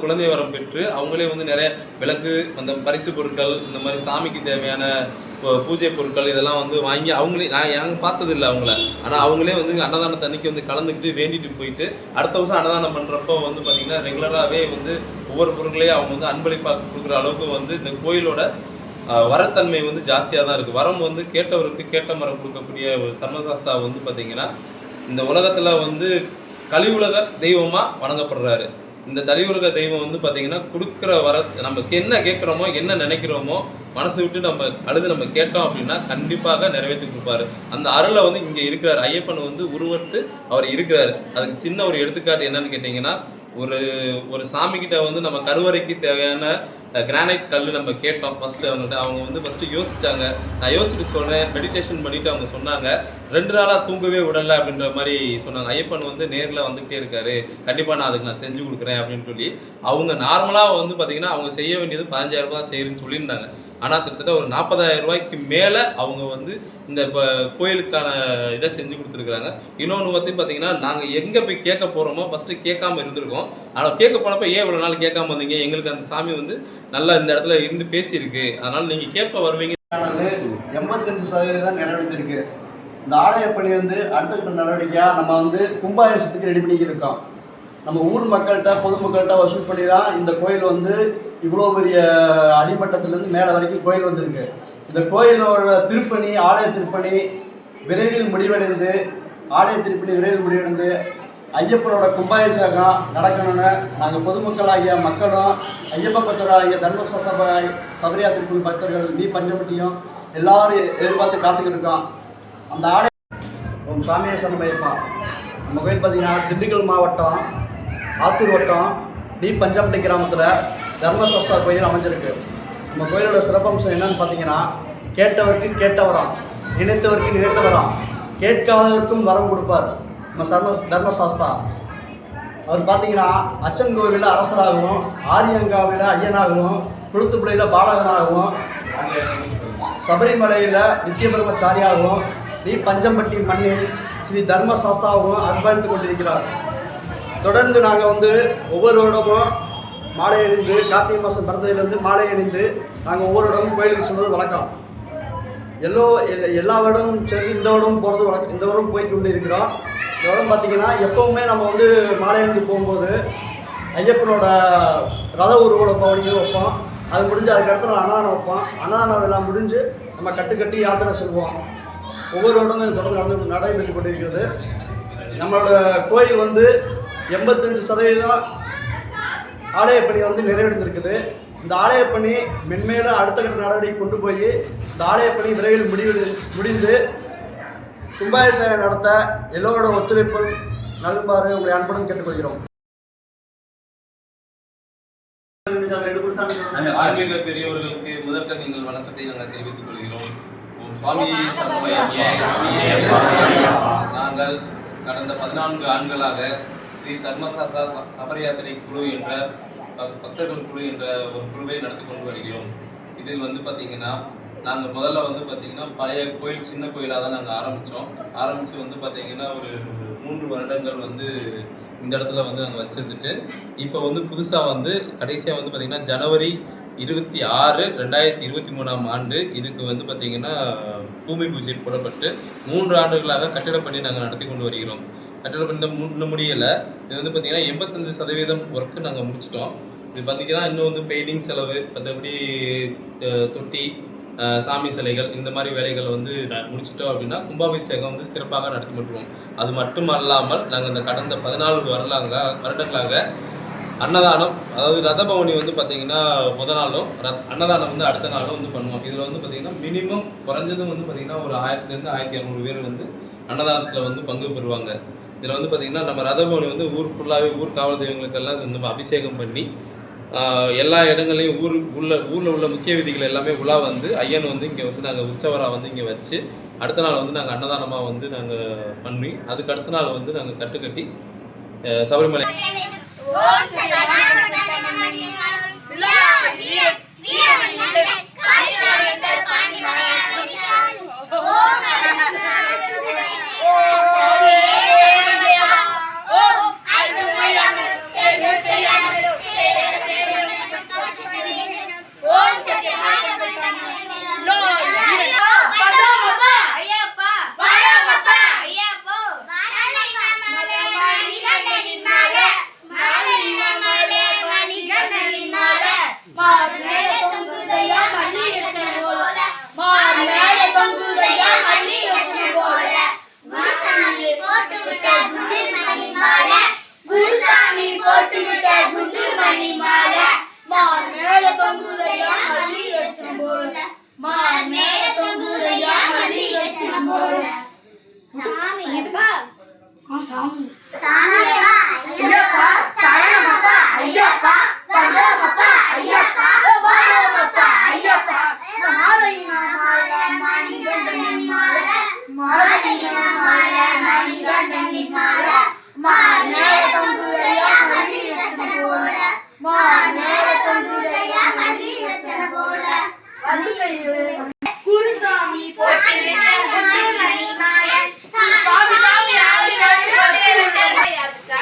குழந்தை வரம் பெற்று அவங்களே வந்து நிறைய விளக்கு அந்த பரிசு பொருட்கள் இந்த மாதிரி சாமிக்கு தேவையான பூஜை பொருட்கள் இதெல்லாம் வந்து வாங்கி அவங்களே நாங்கள் பார்த்தது இல்லை அவங்கள, ஆனால் அவங்களே வந்து அன்னதான தண்ணிக்கு வந்து கலந்துக்கிட்டு வேண்டிட்டு போயிட்டு அடுத்த வருஷம் அன்னதானம் பண்ணுறப்போ வந்து பார்த்திங்கன்னா ரெகுலராகவே வந்து ஒவ்வொரு பொருட்களையும் அவங்க வந்து அன்பளிப்பாக கொடுக்குற அளவுக்கு வந்து இந்த கோயிலோட வரத்தன்மை வந்து ஜாஸ்தியாக தான் இருக்குது. வரம் வந்து கேட்டவருக்கு கேட்ட மரம் கொடுக்கக்கூடிய ஒரு தர்மசாஸ்தா வந்து பார்த்திங்கன்னா இந்த உலகத்தில் வந்து கலியுலக தெய்வமாக வணங்கப்படுறாரு. இந்த கலியுலக தெய்வம் வந்து பார்த்திங்கன்னா கொடுக்குற வர நம்ம என்ன கேட்குறோமோ என்ன நினைக்கிறோமோ மனசு விட்டு நம்ம அழுது நம்ம கேட்டோம் அப்படின்னா கண்டிப்பாக நிறைவேற்றி கொடுப்பாரு. அந்த அருளை வந்து இங்கே இருக்கிறார். ஐயப்பன் வந்து உருவத்து அவர் இருக்கிறாரு. அதுக்கு சின்ன ஒரு எடுத்துக்காட்டு என்னன்னு கேட்டிங்கன்னா, ஒரு சாமிக்கிட்ட வந்து நம்ம கருவறைக்கு தேவையான கிரானைட் கல் நம்ம கேட்டோம். ஃபஸ்ட்டு அவங்க வந்து ஃபஸ்ட்டு யோசிச்சாங்க. நான் யோசிச்சுட்டு சொல்கிறேன், மெடிடேஷன் பண்ணிவிட்டு அவங்க சொன்னாங்க 2 நாளாக தூங்கவே விடலை அப்படின்ற மாதிரி சொன்னாங்க. ஐயப்பன் வந்து நேரில் வந்துகிட்டே இருக்காரு, கண்டிப்பாக நான் அதுக்கு நான் செஞ்சு கொடுக்குறேன் அப்படின்னு சொல்லி அவங்க நார்மலாக வந்து பார்த்திங்கன்னா அவங்க செய்ய வேண்டியது 15,000 ரூபா செய்யணும்னு சொல்லியிருந்தாங்க. ஆனால் கிட்டத்தட்ட ஒரு 40,000 ரூபாய்க்கு மேலே அவங்க வந்து இந்த கோயிலுக்கான இதை செஞ்சு கொடுத்துருக்குறாங்க. இன்னொன்று வந்து பார்த்திங்கன்னா நாங்கள் எங்கே போய் கேட்க போகிறோமோ ஃபஸ்ட்டு கேட்காம இருந்திருக்கோம். ஆனால் கேட்க போனப்போ ஏன் இவ்வளோ நாள் கேட்காம வந்தீங்க, எங்களுக்கு அந்த சாமி வந்து நல்லா இந்த இடத்துல இருந்து பேசியிருக்கு, அதனால் நீங்கள் கேட்க வருவீங்க. 85% நிறைவேற்றிருக்கு. இந்த ஆலய பணி வந்து அடுத்த கட்ட நடவடிக்கையாக நம்ம வந்து கும்பாபிஷேகத்துக்கு ரெடி பண்ணிக்கிருக்கோம். நம்ம ஊர் மக்கள்கிட்ட பொதுமக்கள்கிட்ட வசூல் பண்ணி தான் இந்த கோயில் வந்து இவ்வளோ பெரிய அடிமட்டத்திலேருந்து மேலே வரைக்கும் கோயில் வந்திருக்கு. இந்த கோயிலோட திருப்பணி, ஆலய திருப்பணி விரைவில் முடிவடைந்து ஐயப்பனோட கும்பாபிஷேகம் நடக்கணும்னு நாங்கள் பொதுமக்களாகிய மக்களும் ஐயப்ப பக்தராகிய தர்மசாஸ்திர சபரியா திருப்பதி பக்தர்கள் நீ பஞ்சமட்டியும் எல்லாரும் எதிர்பார்த்து காத்துக்கிட்டு இருக்கோம். அந்த ஆலய சாமியை சரணமையப்பா. நம்ம கோயில் பார்த்திங்கன்னா திண்டுக்கல் மாவட்டம் ஆத்தூர் வட்டம் டி பஞ்சமட்டி கிராமத்தில் தர்மசாஸ்திரா கோயில் அமைஞ்சிருக்கு. நம்ம கோயிலோட சிறப்பம்சம் என்னன்னு பார்த்தீங்கன்னா, கேட்டவருக்கு கேட்ட வரம், நினைத்தவருக்கு நினைத்த வரம், கேட்காதவருக்கும் வரம் கொடுப்பார் நம்ம தர்மசாஸ்தா. அவர் பார்த்தீங்கன்னா அச்சன் கோவிலில் அரசராகவும், ஆரியங்காவில் ஐயனாகவும், குளுத்துப்புழையில் பாலகனாகவும், சபரிமலையில் நித்திய பிரம்மச்சாரியாகவும், டி பஞ்சம்பட்டி மண்ணில் ஸ்ரீ தர்மசாஸ்தாவும் அர்ப்பணித்து கொண்டிருக்கிறார். தொடர்ந்து நாங்கள் வந்து ஒவ்வொரு இடமும் மாலை அணிந்து, கார்த்திகை மாதம் பிறந்ததுலேருந்து மாலை அணிந்து நாங்கள் ஒவ்வொரு இடமும் கோயிலுக்கு செல்வது வழக்கம். எல்லா வருடமும் சேர்ந்து இந்த வருடம் போகிறது வழக்கம். இந்த வருடம் போய் கொண்டு இருக்கிறோம். இந்த வருடம் பார்த்திங்கன்னா எப்போவுமே நம்ம வந்து மாலை அணிந்து போகும்போது ஐயப்பனோட ரத ஊர்வல பவனியை வைப்போம். அது முடிஞ்சு அதுக்கடுத்து அன்னதானம் வைப்போம். அன்னதானம் எல்லாம் முடிஞ்சு நம்ம கட்டி யாத்திரை செல்வோம். ஒவ்வொரு இடமும் தொடர்ந்து நடைபெற்று கொண்டிருக்கிறது. நம்மளோட கோயில் வந்து 85% ஆலயப்பணி வந்து நிறைவேற்றிருக்குது. இந்த ஆலயப்பணி மென்மேலும் அடுத்த கட்ட நடவடிக்கை கொண்டு போய் இந்த ஆலயப்பணி விரைவில் முடிந்து கும்பாபிஷேகம் நடத்த எல்லோரோட ஒத்துழைப்பு நல்குமாறு உங்களை அன்புடன் கேட்டுக்கொள்கிறோம். ஆன்மீக பெரியவர்களுக்கு முதற்க நீங்கள் வணக்கத்தை நாங்கள் தெரிவித்துக் கொள்கிறோம். சுவாமி நாங்கள் கடந்த 14 ஆண்டுகளாக ஸ்ரீ தர்மசாஸ்தா சபரி யாத்திரை குழு என்ற பக்தர்கள் குழு என்ற ஒரு குழுவை நடத்தி கொண்டு வருகிறோம். இதில் வந்து பார்த்திங்கன்னா நாங்கள் முதல்ல வந்து பார்த்திங்கன்னா பழைய கோயில், சின்ன கோயிலாக தான் நாங்கள் ஆரம்பித்து வந்து பார்த்திங்கன்னா ஒரு 3 வருடங்கள் வந்து இந்த இடத்துல வந்து நாங்கள் வச்சுருந்துட்டு இப்போ வந்து புதுசாக வந்து கடைசியாக வந்து பார்த்திங்கன்னா ஜனவரி 26, 2023ஆம் ஆண்டு இதுக்கு வந்து பார்த்திங்கன்னா பூமி பூஜை போடப்பட்டு 3 ஆண்டுகளாக கட்டிடப்பணி நாங்கள் நடத்தி கொண்டு வருகிறோம். கட்டிடப்பணி இன்னும் முடியலை. இது வந்து பார்த்திங்கன்னா 85% ஒர்க்கு நாங்கள் முடிச்சிட்டோம். இது பார்த்திங்கன்னா இன்னும் வந்து பெயிண்டிங் செலவு, மற்றபடி தொட்டி, சாமி சிலைகள் இந்த மாதிரி வேலைகள் வந்து முடிச்சிட்டோம் அப்படின்னா கும்பாபிஷேகம் வந்து சிறப்பாக நடத்தி கொண்டுருவோம். அது மட்டும் அல்லாமல் நாங்கள் இந்த கடந்த 14 வருடங்களாக அன்னதானம், அதாவது ரதபவனி வந்து பார்த்திங்கன்னா முதல் நாளும் அன்னதானம் வந்து அடுத்த நாளும் வந்து பண்ணுவோம். இதில் வந்து பார்த்திங்கன்னா மினிமம் குறைஞ்சதும் வந்து பார்த்திங்கன்னா ஒரு 1000லேருந்து 1200 பேர் வந்து அன்னதானத்தில் வந்து பங்கு பெறுவாங்க. இதில் வந்து பார்த்திங்கன்னா நம்ம ரதபவனி வந்து ஊர் ஃபுல்லாகவே ஊர் காவல் தெய்வங்களுக்கெல்லாம் வந்து அபிஷேகம் பண்ணி எல்லா இடங்களையும் ஊரில் உள்ள முக்கிய விதிகள் எல்லாமே உலா வந்து ஐயன் வந்து இங்கே வந்து நாங்கள் உற்சவராக வந்து இங்கே வச்சு அடுத்த நாள் வந்து நாங்கள் அன்னதானமாக வந்து நாங்கள் பண்ணி அதுக்கு அடுத்த நாள் வந்து நாங்கள் கட்டுக்கட்டி சபரிமலை மார் மேல தொங்குதையா மல்லி லட்சணம் போல மார் மேல தொங்குதையா மல்லி லட்சணம் போல சாமி அப்பா சாமி சாமி ஐயப்பா சரணமப்பா ஐயப்பா சரணமப்பா ஐயப்பா வாரமப்பா ஐயப்பா மாலையினா மாலை மணிகண்டனின் மாலை மாலையினா மாலை மணிகண்டனின் மாலை மார் மேல தொங்குதையா மல்லி லட்சணம் போல மார் மேல தொங்குதையா மல்லி லட்சணம் போல குருசாமி போட்டு விட்ட குண்டு மணி மாலை சாமி சாமி ஆவி சாமி போட்டு விட்ட யாருச்சா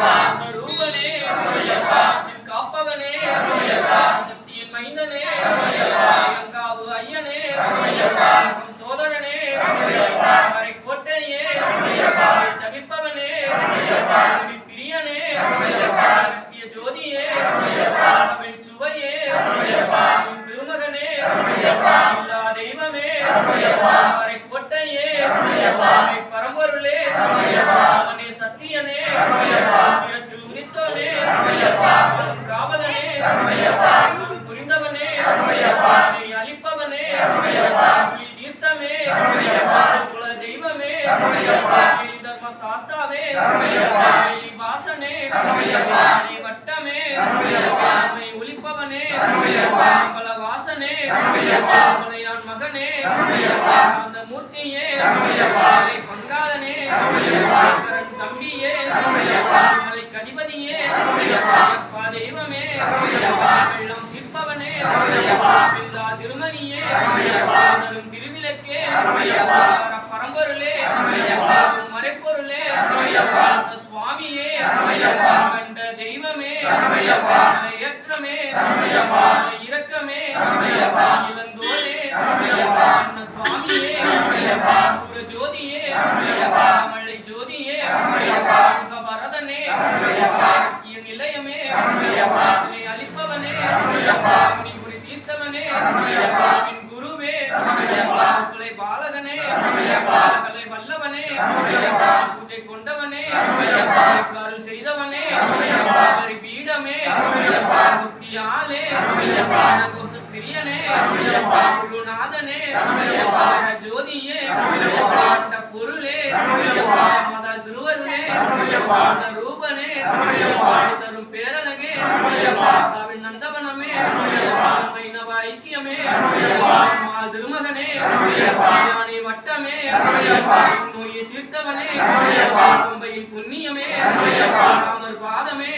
அந்த ரூபனே காப்பவனே சக்தியின் மைந்தனே கங்காவு ஐயனே சோதரனே அரை கோட்டையே தவிர்ப்பவனே பிரியனே சக்திய ஜோதியே அவள் சுவையே திருமகனே எல்லா தெய்வமே அரை கோட்டையே பரம்பொருளே அவனே சத்தியனே உரித்தோனே காவலனே புரிந்தவனே அளிப்பவனே தீர்த்தமே குல தெய்வமே தர்ம சாஸ்தாவே வாசனே வட்டமே ஒளிப்பவனே பல வாசனே மலையான் மகனே அந்த மூர்த்தியே பங்காளனே தம்பியே மலை கதிபதியே தெய்வமே வெள்ளம் தீர்ப்பவனே எல்லா திருமணியே திருவிளக்கே பரம்பொருளே மறைப்பொருளே சுவாமியே கண்ட தெய்வமே ஏற்றமே இரக்கமே இளந்தோலே சுவாமியே ஜோதியே மழை ஜோதியே வரதனே நிலையமே அளிப்பவனே தீர்த்தவனே குருவே பாலகனே கலை வல்லவனே பூஜை கொண்டவனே அருள் செய்தவனே பீடமே முக்தியாலே பிரியனே குருநாதனே ஜோதியே பொருளே மத துருவருளே ரூபனே தரும் பேரழகே நந்தவனமே வைணவ ஐக்கியமே திருமகனே வட்டமே நோயை தீர்த்தவனே மும்பையின் புண்ணியமே ராமர் பாதமே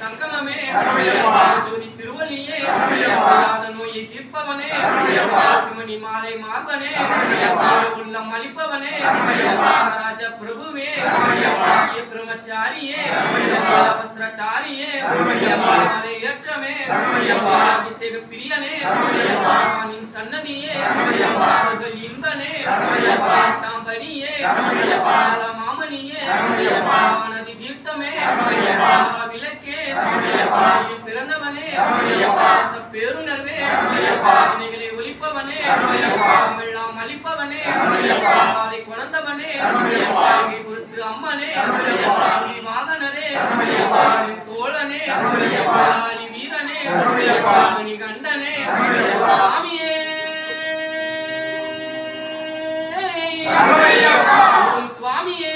சங்கமமே ஜோதி திருவள்ளியே நோயை தீர்ப்பவனே சிமணி மாலை மார்பனே உள்ளம் அளிப்பவனே ராஜ பிரபுவே பிரம்மச்சாரியே வஸ்திரதாரியே ஏற்றமே அபிஷேக பிரியனே சன்னதியே இன்பனே தாம்பனியே மாமணியே நதி தீர்த்தமே விளக்கே பிறந்தவனே பேருணர்வே ஒலிப்பவனே எல்லாம் அளிப்பவனே கொணந்தவனே குறித்து அம்மனே வாகனரே தோழனே வீரனே கண்டனே சாமியே சுவாமியே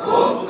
ஓம்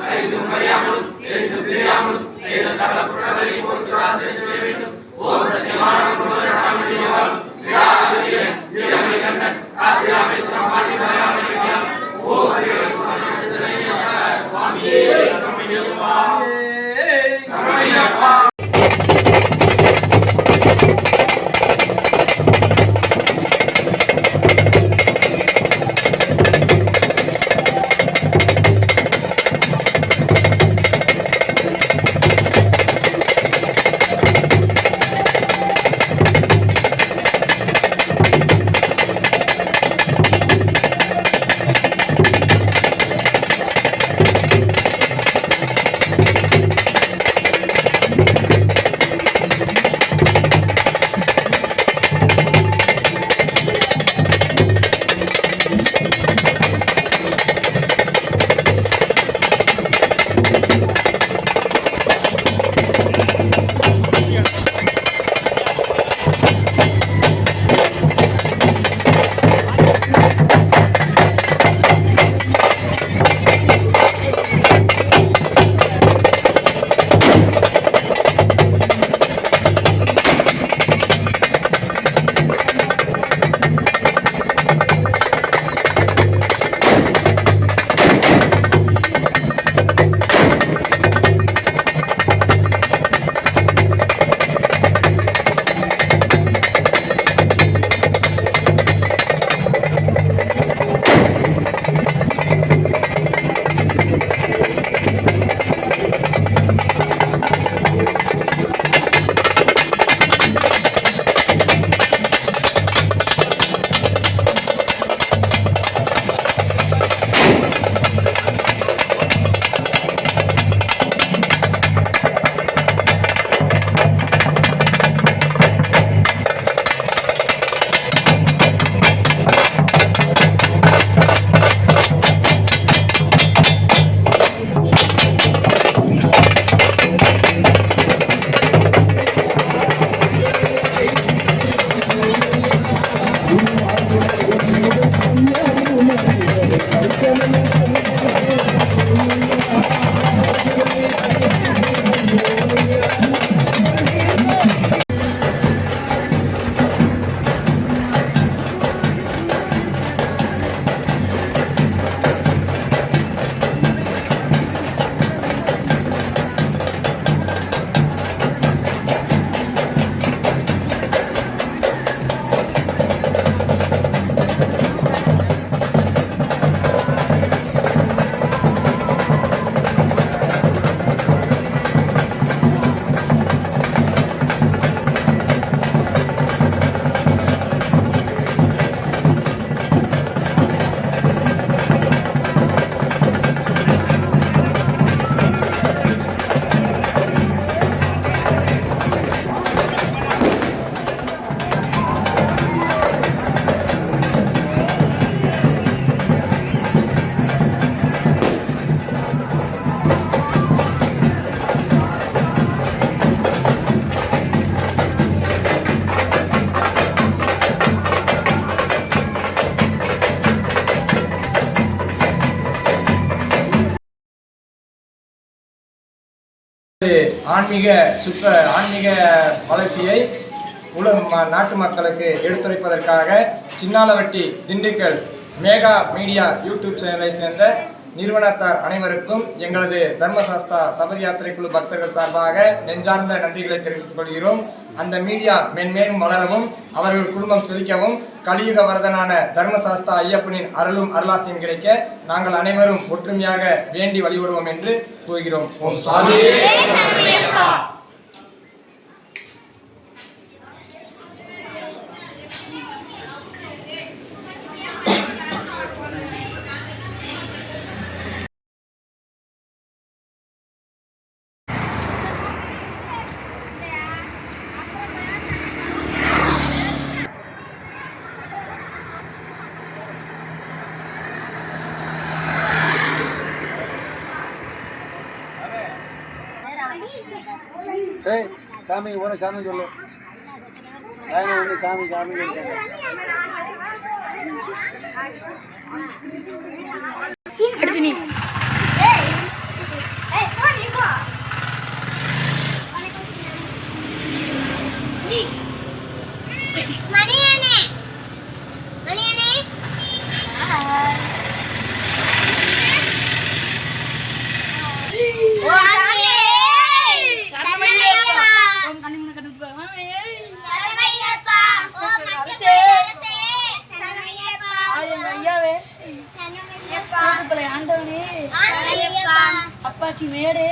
ஆன்மீக வளர்ச்சியை நாட்டு மக்களுக்கு எடுத்துரைப்பதற்காக சின்னாலவட்டி திண்டுக்கல் மேகா மீடியா யூடியூப் சேனலை சேர்ந்த நிறுவனத்தார் அனைவருக்கும் எங்களது தர்மசாஸ்தா சபரி யாத்திரை குழு பக்தர்கள் சார்பாக நெஞ்சார்ந்த நன்றிகளை தெரிவித்துக் கொள்கிறோம். அந்த மீடியா மென்மேலும் வளரவும் அவர்கள் குடும்பம் செழிக்கவும் கலியுக வரதனான தர்மசாஸ்தா ஐயப்பனின் அருளும் அருளாசியும் கிடைக்க நாங்கள் அனைவரும் ஒற்றுமையாக வேண்டி வழிபடுவோம் என்று கூறுகிறோம். ஓம் சுவாமி. சாமி போன சாமி சொல்லு ஒன்று சாமி சாமி அடுத்து நீ மணியனே மணியனே அப்பாச்சி மேடு